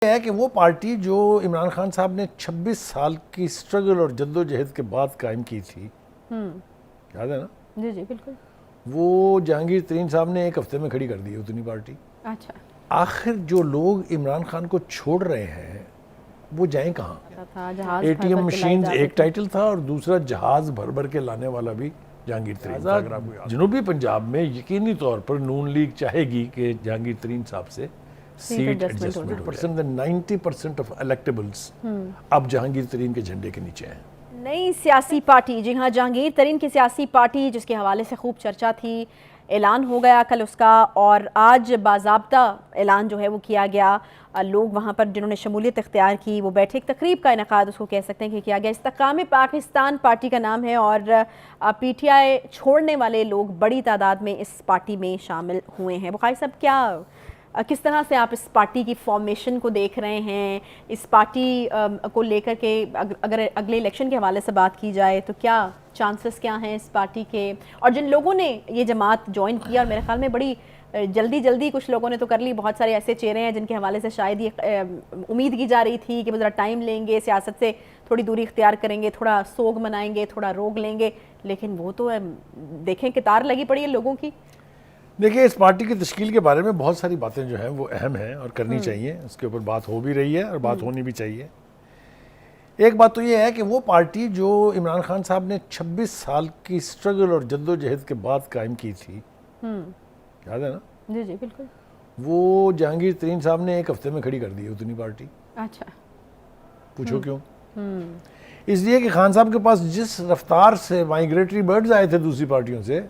है कि वो पार्टी जो इमरान खान साहब ने 26 साल की स्ट्रगल और जद्दोजहद के बाद कायम की थी, याद है ना? जी जी बिल्कुल। वो जहांगीर तरीन साहब ने एक हफ्ते में खड़ी कर दी उतनी पार्टी। अच्छा, आखिर जो लोग इमरान खान को छोड़ रहे हैं वो जाएं कहाँ? था जहाज एटीएम मशीन्स एक टाइटल था और दूसरा जहाज भर भर के लाने वाला भी जहांगीर तरीन था। अगर आपको जनूबी पंजाब में यकीनी तौर पर नून लीग चाहेगी कि जहांगीर तरीन साहब से सीट एडजस्टमेंट हो। 90% ऑफ इलेक्टेबल्स अब जहांगीर तरीन के झंडे के नीचे हैं। नई सियासी पार्टी, जी हाँ, जहांगीर तरीन की सियासी पार्टी जिसके हवाले से खूब चर्चा थी, ऐलान हो गया कल उसका, और आज बाज़ाब्ता ऐलान जो है वो किया गया। लोग वहाँ पर जिन्होंने शमूलियत इख्तियार की वो बैठे, एक तकरीब का इनेकाद उसको कह सकते हैं कि किया गया। इस्तेकाम पाकिस्तान पार्टी का नाम है और पीटीआई छोड़ने वाले लोग बड़ी तादाद में इस पार्टी में शामिल हुए हैं। बुखारी साहब, क्या किस तरह से आप इस पार्टी की फॉर्मेशन को देख रहे हैं? इस पार्टी को लेकर के अगर अगले इलेक्शन के हवाले से बात की जाए तो क्या चांसेस क्या हैं इस पार्टी के? और जिन लोगों ने ये जमात ज्वाइन किया, और मेरे ख्याल में बड़ी जल्दी कुछ लोगों ने तो कर ली, बहुत सारे ऐसे चेहरे हैं जिनके हवाले से शायद ये उम्मीद की जा रही थी कि वो ज़रा टाइम लेंगे, सियासत से थोड़ी दूरी इख्तियार करेंगे, थोड़ा सोग मनाएंगे, थोड़ा रोग लेंगे, लेकिन वो तो देखें कतार लगी पड़ी है लोगों की। देखिए, इस पार्टी की तश्कील के बारे में बहुत सारी बातें जो हैं वो अहम हैं और करनी चाहिए। उसके ऊपर बात हो भी रही है और बात होनी भी चाहिए। एक बात तो ये है कि वो पार्टी जो इमरान खान साहब ने 26 साल की स्ट्रगल और जद्दोजहद के बाद कायम की थी, याद है ना? जी जी बिल्कुल। वो जहांगीर तरीन साहब ने एक हफ्ते में खड़ी कर दी उतनी पार्टी। अच्छा, पूछो क्यों? इसलिए कि खान साहब के पास जिस रफ्तार से माइग्रेटरी बर्ड्स आए थे दूसरी पार्टियों से,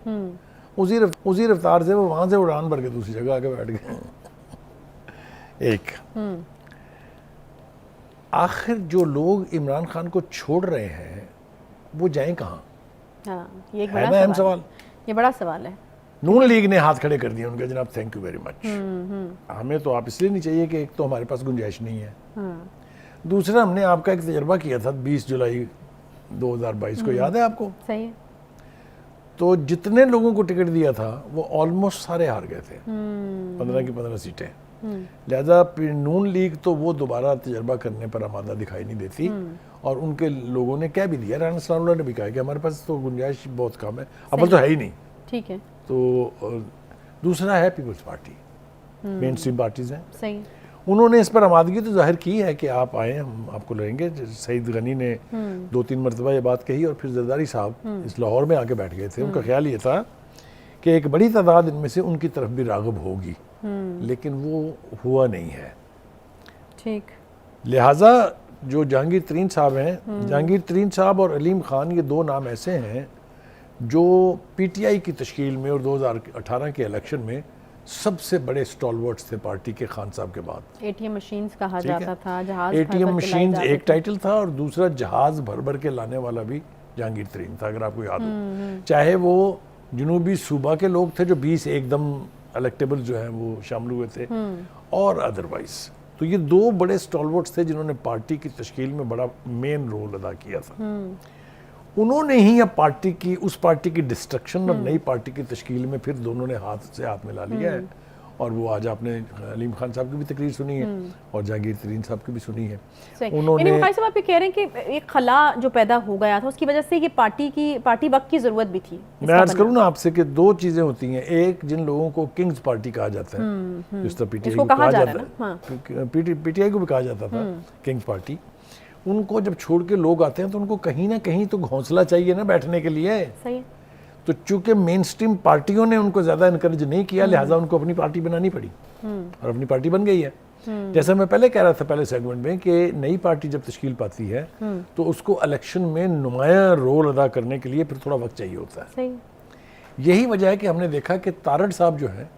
उसी रफ्तार से वो वहां से उड़ान भर के दूसरी जगह आके बैठ गए। एक आखिर जो लोग इमरान खान को छोड़ रहे हैं वो जाएं कहाँ? हाँ, ये एक है ना अहम सवाल। ये बड़ा सवाल है। नून लीग ने हाथ खड़े कर दिए उनके, जनाब थैंक यू वेरी मच। हमें तो आप इसलिए नहीं चाहिए कि एक तो हमारे पास गुंजाइश नहीं है, दूसरा हमने आपका एक तजर्बा किया था 20 जुलाई 2022 को, याद है आपको? सही है। तो जितने लोगों को टिकट दिया था वो ऑलमोस्ट सारे हार गए थे, 15 की 15 सीटें। लिहाजा नून लीग तो वो दोबारा तजर्बा करने पर आमादा दिखाई नहीं देती, और उनके लोगों ने कह भी दिया, राना सलामुल्लाह ने भी कहा कि हमारे पास तो गुंजाइश बहुत कम है, अब तो है ही नहीं। ठीक है। तो दूसरा है peoples party, main stream parties हैं। सही। उन्होंने इस पर आमादगी तो जाहिर की है कि आप आए, हम आपको लेंगे। सईद गनी ने 2-3 मरतबा ये बात कही, और फिर जरदारी साहब इस लाहौर में आके बैठ गए थे। उनका ख्याल ये था कि एक बड़ी तादाद इनमें से उनकी तरफ भी राग़िब होगी, लेकिन वो हुआ नहीं है। ठीक। लिहाजा जो जहांगीर तरीन साहब हैं, जहांगीर तरीन साहब और अलीम खान, ये दो नाम ऐसे हैं जो पीटीआई की तश्कील में और 2018 के इलेक्शन में सबसे बड़े स्टॉलवर्ट्स थे पार्टी के, खान साहब के बाद। एटीएम मशीन्स कहा जाता था, जहाज एटीएम मशीन्स एक टाइटल था और दूसरा जहाज भर भर के लाने वाला भी जहांगीर तरीन था, अगर आपको याद हो। चाहे वो जनूबी सूबा के लोग थे जो 20 एकदम इलेक्टेबल जो हैं वो शामिल हुए थे, और अदरवाइज तो ये दो बड़े स्टॉलवर्ट्स थे जिन्होंने पार्टी की तश्कील में बड़ा मेन रोल अदा किया था। उन्होंने ही अब पार्टी की, उस पार्टी की डिस्ट्रक्शन और नई पार्टी की तश्कील में फिर दोनों ने हाथ से हाथ मिला लिया है। और वो आज आपने अलीम खान साहब की भी तकरीर सुनी है और जहांगीर तरीन साहब की भी सुनी है। उन्होंने साहब आप ये कह रहे हैं कि एक खला जो पैदा हो गया था उसकी वजह से ये पार्टी वक्त की जरूरत भी थी। मैं अर्ज करूँ ना आपसे कि दो चीजें होती हैं। एक, जिन लोगों को किंग्स पार्टी कहा जाता है, जिस तरह पीटीआई को कहा जाता है, पीटीआई को भी कहा जाता था किंग्स पार्टी, उनको जब छोड़ के लोग आते हैं तो उनको कहीं ना कहीं तो घोंसला चाहिए ना बैठने के लिए। सही। तो चूंकि मेन स्ट्रीम पार्टियों ने उनको ज्यादा इनकरेज नहीं किया, लिहाजा उनको अपनी पार्टी बनानी पड़ी और अपनी पार्टी बन गई है। जैसा मैं पहले कह रहा था पहले सेगमेंट में कि नई पार्टी जब तश्कील पाती है तो उसको इलेक्शन में नुमाया रोल अदा करने के लिए फिर थोड़ा वक्त चाहिए होता है। सही। यही वजह है कि हमने देखा कि तारड़ साहब जो है,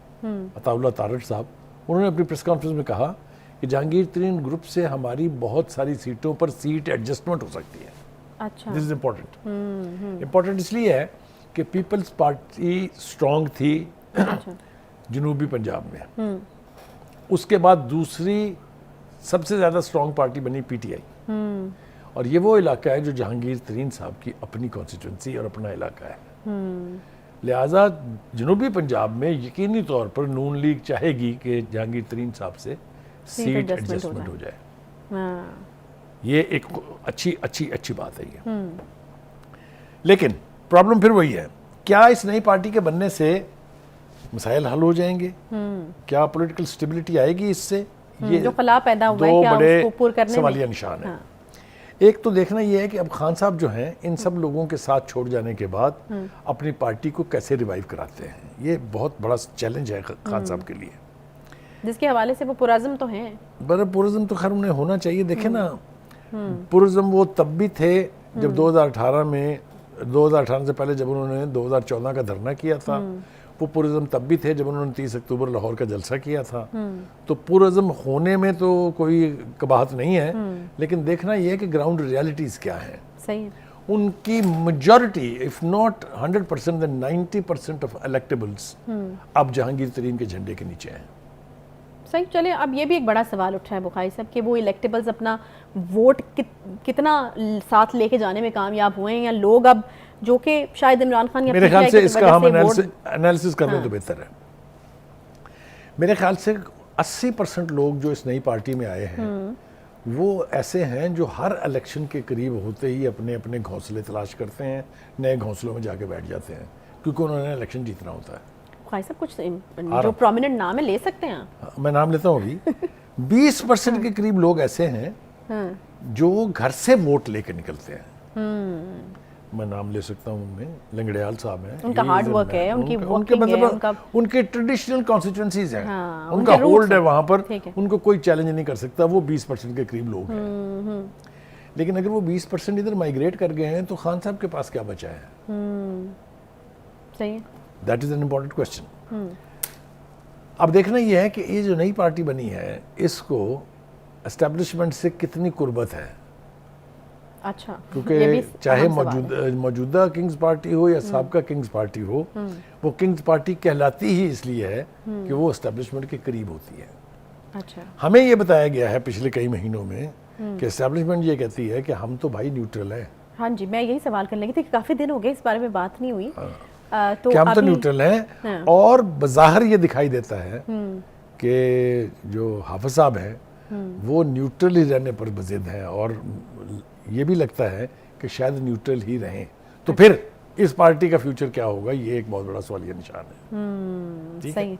अताउल्लाह तारड़ साहब, उन्होंने अपनी प्रेस कॉन्फ्रेंस में कहा कि जहांगीर तरीन ग्रुप से हमारी बहुत सारी सीटों पर सीट एडजस्टमेंट हो सकती है। अच्छा। This is important. इम्पोर्टेंट इसलिए है कि पीपल्स पार्टी स्ट्रांग थी जनूबी पंजाब में, उसके बाद दूसरी सबसे ज़्यादा स्ट्रांग पार्टी बनी पीटीआई, और ये वो इलाका है जो जहांगीर तरीन साहब की अपनी कॉन्स्टिट्यूंसी और अपना इलाका है। लिहाजा जनूबी पंजाब में यकीनी तौर पर नून लीग चाहेगी कि जहांगीर तरीन साहब से सीट एडजस्टमेंट हो जाए। हाँ। ये एक अच्छी बात है ये। लेकिन प्रॉब्लम फिर वही है, क्या इस नई पार्टी के बनने से मसाइल हल हो जाएंगे? क्या पॉलिटिकल स्टेबिलिटी आएगी इससे? ये जो खला पैदा हुआ है, दो क्या बड़े उसको पूरा करने में? सवालिया निशान है। हाँ। एक तो देखना ये है कि अब खान साहब जो हैं इन सब लोगों के साथ छोड़ जाने के बाद अपनी पार्टी को कैसे रिवाइव कराते हैं, ये बहुत बड़ा चैलेंज है खान साहब के लिए, जिसके हवाले से वो पुरज़्म तो हैं। बड़ा पुरज़्म तो खैर उन्हें होना चाहिए। देखे ना, पुरज़्म वो तब भी थे जब 2018 से पहले जब उन्होंने 2014 का धरना किया था, वो पुरज़्म तब भी थे जब उन्होंने 30 अक्टूबर लाहौर का जलसा किया था। तो पुरज़्म होने में तो कोई कबाहत नहीं है, लेकिन देखना ये है कि ग्राउंड रियलिटीज़ क्या हैं। सही है। उनकी majority if not 100% then 90% of electables अब जहांगीर तरीन के झंडे के नीचे हैं। सही। चले, अब ये भी एक बड़ा सवाल उठ रहा है बुखारी साहब कि वो इलेक्टेबल्स अपना वोट कितना साथ लेके जाने में कामयाब हुए हैं, या लोग अब जो कि शायद इमरान खान या मेरे ख्याल से इसका हम वोट एनालिसिस कर लें तो बेहतर है। मेरे ख्याल से 80% लोग जो इस नई पार्टी में आए हैं वो ऐसे हैं जो हर इलेक्शन के करीब होते ही अपने अपने घोंसले तलाश करते हैं, नए घोंसलों में जाके बैठ जाते हैं, क्योंकि उन्होंने इलेक्शन जीतना होता है। भाई साहब कुछ जो प्रोमिनेंट नाम है ले सकते हैं आप? मैं नाम लेता हूँ अभी। 20% के करीब लोग ऐसे हैं जो घर से वोट लेके निकलते हैं। मैं नाम ले सकता हूँ, उनमें लंगड़ियाल साहब हैं, उनका हार्ड वर्क है, उनकी उनके मतलब उनके ट्रेडिशनल कॉन्स्टिट्यूंसीज हैं, हाँ, उनका होल्ड है वहां पर, उनको कोई चैलेंज नहीं कर सकता। वो 20% के करीब लोग हैं। लेकिन अगर वो 20% इधर माइग्रेट कर गए हैं तो खान साहब के पास क्या बचा है? सही है। That is an important question. अब देखना यह है कि ये जो नई पार्टी बनी है इसको एस्टेब्लिशमेंट से कितनी कुर्बत है। अच्छा, क्योंकि चाहे मौजूदा किंग्स पार्टी हो या साबका किंग्स पार्टी हो, वो किंग्स पार्टी कहलाती ही इसलिए है कि वो एस्टेब्लिशमेंट के करीब होती है। अच्छा। हमें ये बताया गया है पिछले कई महीनों में कि एस्टेब्लिशमेंट ये कहती है कि हम तो भाई न्यूट्रल हैं। हाँ जी, मैं यही सवाल करने लगी थी कि काफी दिन हो गए इस बारे में बात नहीं हुई। तो कि हम तो न्यूट्रल हैं। और बज़ाहिर ये दिखाई देता है कि जो हाफिज साहब हैं वो न्यूट्रल ही रहने पर बज़िद हैं, और ये भी लगता है कि शायद न्यूट्रल ही रहें। तो फिर इस पार्टी का फ्यूचर क्या होगा, ये एक बहुत बड़ा सवालिया निशान है। ठीक है।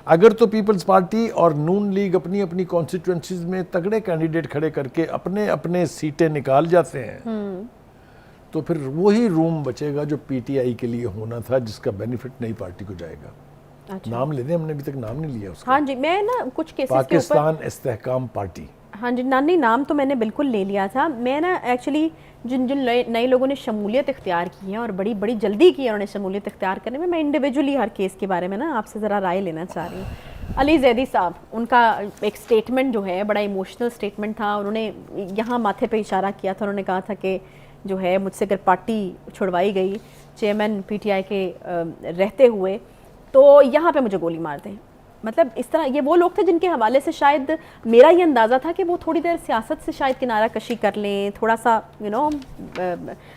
अगर तो पीपल्स पार्टी और नून लीग अपनी अपनी कॉन्स्टिट्यूएंसीज में तगड़े कैंडिडेट खड़े करके अपने अपने सीटें निकाल जाते हैं तो फिर वही रूम बचेगा जो पीटीआई के लिए होना था, जिसका बेनिफिट नई पार्टी को जाएगा। अच्छा। नाम लेने, हमने अभी तक नाम नहीं लिया उसका। हाँ जी, मैं ना कुछ केसेस पाकिस्तान इस्तेहकाम पार्टी। हाँ जी, नहीं नाम तो मैंने बिल्कुल ले लिया था। मैं ना एक्चुअली जिन जिन नए लोगों ने शमूलियत इख्तियार की है और बड़ी बड़ी जल्दी की है उन्होंने शमूलियत इख्तियार करने में, मैं इंडिविजुअली हर केस के बारे में ना आपसे ज़रा राय लेना चाह रही हूँ। अली जैदी साहब, उनका एक स्टेटमेंट जो है बड़ा इमोशनल स्टेटमेंट था। उन्होंने यहाँ माथे पे इशारा किया था, उन्होंने कहा था कि जो है मुझसे अगर पार्टी छुड़वाई गई चेयरमैन पीटीआई के रहते हुए तो यहाँ पे मुझे गोली मार दें। मतलब इस तरह ये वो लोग थे जिनके हवाले से शायद मेरा ये अंदाज़ा था कि वो थोड़ी देर सियासत से शायद किनारा कशी कर लें, थोड़ा सा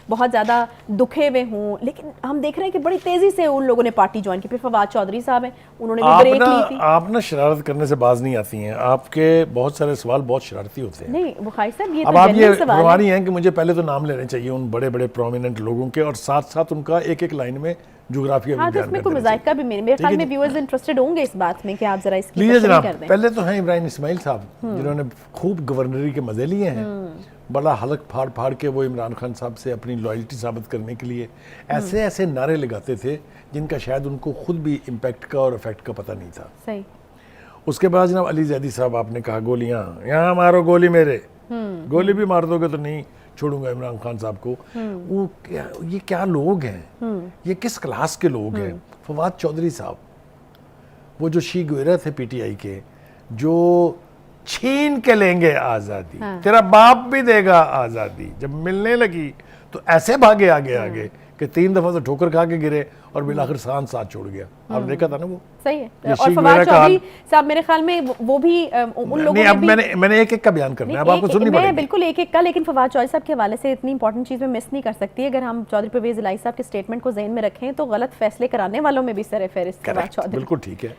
बहुत ज़्यादा दुखे हुए हों। लेकिन हम देख रहे हैं कि बड़ी तेज़ी से उन लोगों ने पार्टी ज्वाइन की। फिर फवाद चौधरी साहब हैं, उन्होंने भी ब्रेक ली थी। आप ना शरारत करने से बाज नहीं आती हैं, आपके बहुत सारे सवाल बहुत शरारती होते हैं। नहीं बुखारी साहब, ये अब आप ये बीमारी है कि मुझे पहले तो नाम लेने चाहिए उन बड़े बड़े प्रोमिनेंट लोगों के, और साथ साथ उनका एक एक लाइन में ज्योग्राफिया हाँ, तो इसमें कोई मज़ाइका भी मेरे ख्याल में व्यूअर्स इंटरेस्टेड होंगे इस बात में कि आप जरा इसकी लीजिए जनाब। पहले तो हैं इब्राहिम इस्माइल साहब, जिन्होंने खूब गवर्नरी के मजे लिए हैं। बड़ा हलक फाड़ फाड़ के वो इमरान खान साहब से अपनी लॉयल्टी साबित करने के लिए ऐसे ऐसे नारे लगाते थे जिनका शायद उनको खुद भी इम्पैक्ट का और इफेक्ट का पता नहीं था। सही। उसके बाद जनाब अली जैदी साहब, आपने कहा गोलियां यहाँ मारो, गोली मेरे, गोली भी मार दोगे तो नहीं छोड़ूंगा इमरान खान साहब को। वो क्या, ये क्या लोग हैं, ये किस क्लास के लोग हैं। फवाद चौधरी साहब, वो जो शी गुएरा थे पीटीआई के, जो छीन के लेंगे आजादी, तेरा बाप भी देगा आजादी, जब मिलने लगी तो ऐसे भागे आगे आगे कि 3 दफा तो ठोकर खा के गिरे और बिलाखिर सांस साथ छोड़ गया। आपने देखा था ना वो। सही है। और फवाद चौधरी साहब मेरे ख्याल में वो भी उन लोगों ने अब मैंने एक एक का बयान करना है, अब आपको सुननी पड़ेगी। मैं बिल्कुल एक एक का, लेकिन फवाद चौधरी साहब के हवाले से इतनी इंपॉर्टेंट चीज़ में मिस नहीं कर सकती। अगर हम चौधरी परवेज इलाही साहब के स्टेटमेंट को ज़हन में रखें तो गलत फैसले कराने वालों में भी सर फहरिस्त फवाद चौधरी। बिल्कुल ठीक है।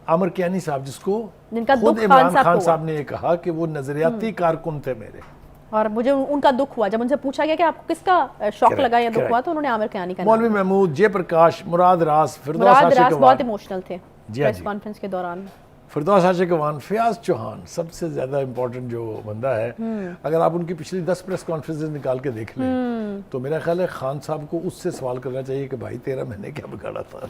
आमिर कियानी साहब, जिसको जिनका खुद दुख खान इमरान साहब खान को साहब ने ये कहा कि वो नजरियाती कारकुन थे मेरे। और मुझे उनका दुख हुआ जब उनसे पूछा गया कि आपको किसका शौक लगा या दुख हुआ, तो उन्होंने आमिर कियानी का नाम मौलवी महमूद, जयप्रकाश, मुराद रास, फिरदौस मुराद आशिक रास बहुत अवान, इमोशनल थे जी हाँ प्रेस जी। कॉन्फ्रेंस के दौरान। फिरदौस आशिक अवान, फयाज चौहान सबसे ज्यादा इंपॉर्टेंट जो बंदा है, अगर आप उनकी पिछली 10 प्रेस कॉन्फ्रेंसेस निकाल के देख लें तो मेरा ख्याल है खान साहब को उससे सवाल करना चाहिए कि भाई तेरा मैंने क्या बिगाड़ा था।